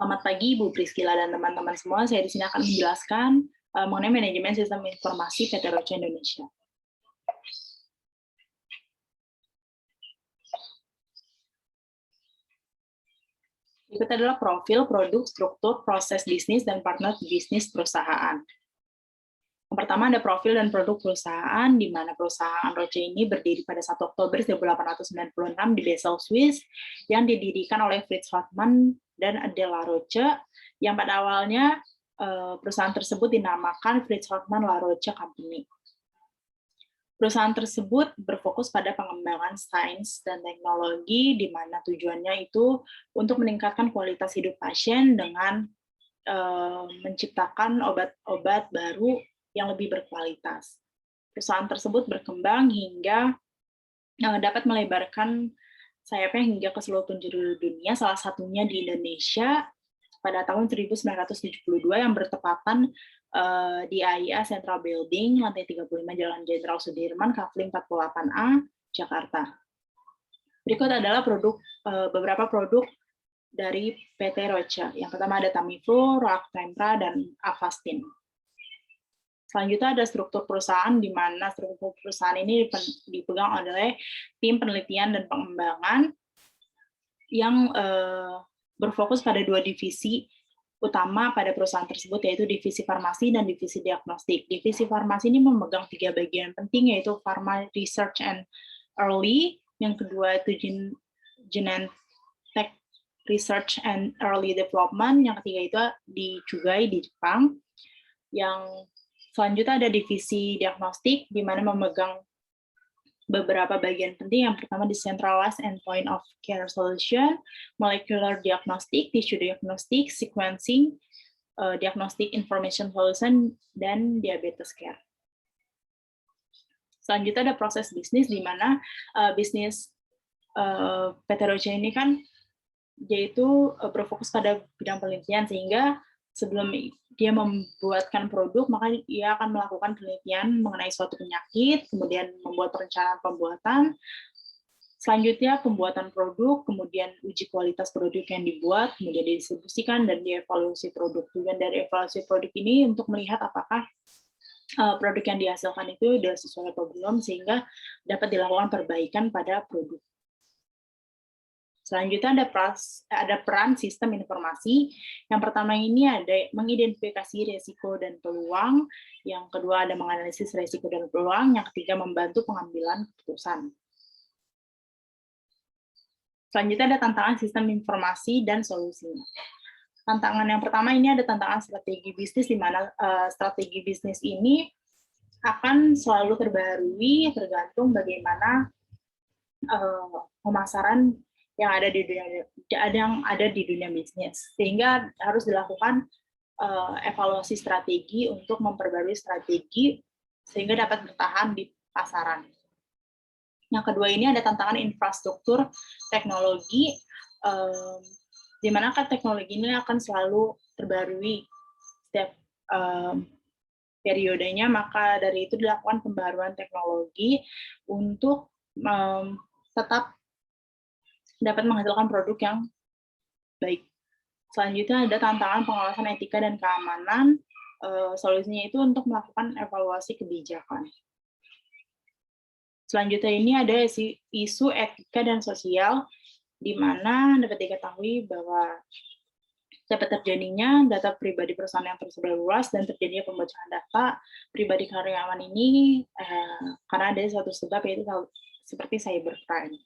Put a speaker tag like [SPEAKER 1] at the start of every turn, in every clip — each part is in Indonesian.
[SPEAKER 1] Selamat pagi, Bu Priscila dan teman-teman semua. Saya di sini akan menjelaskan mengenai manajemen sistem informasi PT Roca Indonesia. Berikut adalah profil, produk, struktur, proses bisnis, dan partner bisnis perusahaan. Yang pertama ada profil dan produk perusahaan, di mana perusahaan Roca ini berdiri pada 1 Oktober 1896 di Basel, Swiss, yang didirikan oleh Fritz Hartmann dan Adela Roca, yang pada awalnya perusahaan tersebut dinamakan Fritz Hartmann La Roca Company. Perusahaan tersebut berfokus pada pengembangan sains dan teknologi, di mana tujuannya itu untuk meningkatkan kualitas hidup pasien dengan menciptakan obat-obat baru yang lebih berkualitas. Perusahaan tersebut berkembang hingga dapat melebarkan sayapnya hingga ke seluruh penjuru dunia, salah satunya di Indonesia pada tahun 1972 yang bertepatan di AIA Central Building, lantai 35 Jalan Jenderal Sudirman, Kafling 48A, Jakarta. Berikut adalah beberapa produk dari PT Roca. Yang pertama ada Tamiflu, Roactemra, dan Avastin. Selanjutnya ada struktur perusahaan, di mana struktur perusahaan ini dipegang oleh tim penelitian dan pengembangan yang berfokus pada 2 divisi utama pada perusahaan tersebut, yaitu divisi farmasi dan divisi diagnostik. Divisi farmasi ini memegang 3 bagian penting, yaitu Pharma Research and Early, yang kedua itu Genentech Research and Early Development, yang ketiga itu di Chugai di Jepang. Yang selanjutnya ada divisi diagnostik, di mana memegang beberapa bagian penting. Yang pertama Decentralized and Point of Care Solution, Molecular Diagnostic, Tissue Diagnostic, Sequencing, Diagnostic Information Solution, dan Diabetes Care. Selanjutnya ada proses bisnis, di mana bisnis PT Roca ini kan yaitu berfokus pada bidang penelitian, sehingga sebelum dia membuatkan produk, maka dia akan melakukan penelitian mengenai suatu penyakit, kemudian membuat perencanaan pembuatan, selanjutnya pembuatan produk, kemudian uji kualitas produk yang dibuat, kemudian didistribusikan, dan dievaluasi produk. Tujuan dari evaluasi produk ini untuk melihat apakah produk yang dihasilkan itu sudah sesuai atau belum, sehingga dapat dilakukan perbaikan pada produk. Selanjutnya ada peran sistem informasi. Yang pertama ini ada mengidentifikasi risiko dan peluang. Yang kedua ada menganalisis risiko dan peluang. Yang ketiga membantu pengambilan keputusan. Selanjutnya ada tantangan sistem informasi dan solusinya. Tantangan yang pertama ini ada tantangan strategi bisnis, di mana strategi bisnis ini akan selalu terbarui tergantung bagaimana pemasaran yang ada di dunia bisnis, sehingga harus dilakukan evaluasi strategi untuk memperbarui strategi sehingga dapat bertahan di pasaran. Yang kedua ini ada tantangan infrastruktur teknologi, di mana teknologi ini akan selalu terbarui setiap periodenya, maka dari itu dilakukan pembaruan teknologi untuk tetap dapat menghasilkan produk yang baik. Selanjutnya ada tantangan pengawasan etika dan keamanan. Solusinya itu untuk melakukan evaluasi kebijakan. Selanjutnya ini ada isu etika dan sosial, di mana dapat diketahui bahwa dapat terjadinya data pribadi perusahaan yang tersebar luas dan terjadinya pembocoran data pribadi karyawan ini karena ada suatu sebab, yaitu seperti cybercrime.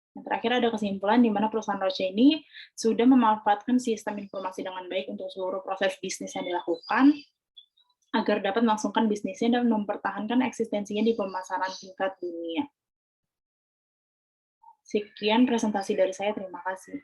[SPEAKER 1] Yang terakhir ada kesimpulan, di mana perusahaan Roca ini sudah memanfaatkan sistem informasi dengan baik untuk seluruh proses bisnis yang dilakukan, agar dapat melangsungkan bisnisnya dan mempertahankan eksistensinya di pemasaran tingkat dunia. Sekian presentasi dari saya, terima kasih.